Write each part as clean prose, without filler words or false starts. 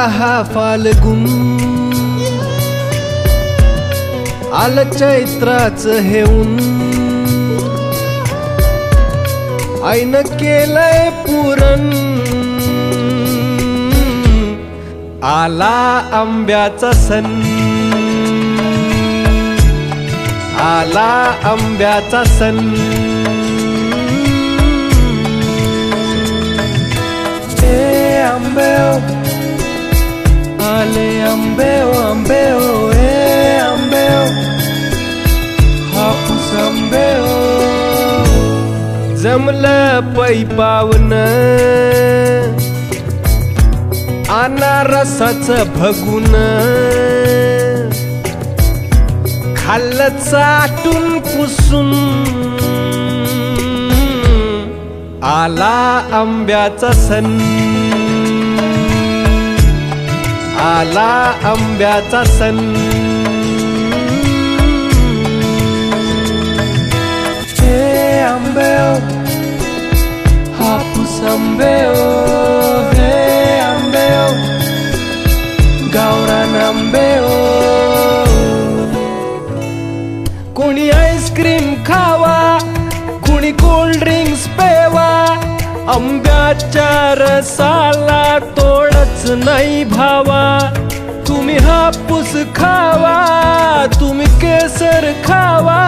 हा फाल्गुन, आलं चैत्राचं हे ऊन, आईनं केलंय पुरण, आला आंब्याचा सण, आला आंब्याचा सण. हे आंबे आले आंबे आंबे हे आंबे हापूस आंबे जमलं पैपावन, अनारसाचं भगुन, खाल्लं चाटून पुसून, आला आंब्याचा सण, आला आंब्याचा सण. हे आंबे हापूस आंबे हे आंबे गावरान आंबे. कोणी आईस्क्रीम खावा, कोणी कोल्ड ड्रिंक्स पेवा, आंब्याच्या रसाला तोडच नाही भावा. तुम्ही हापूस खावा, तुम्ही केसर खावा,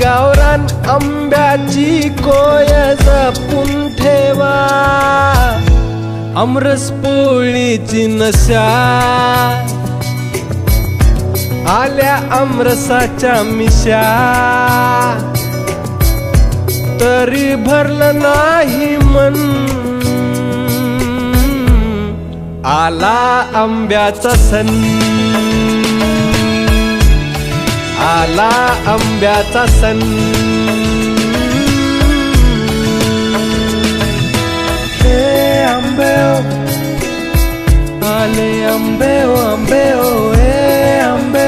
गावरान आंब्याची कोय जपून ठेवा. आमरस पोळीची नशा, आल्या आमरसाच्या मिशा, तरी भरलं नाही मन, आला आंब्याचा सण, आला आंब्याचा सण. हे आंबे आले आंबे आंबे हे आंबे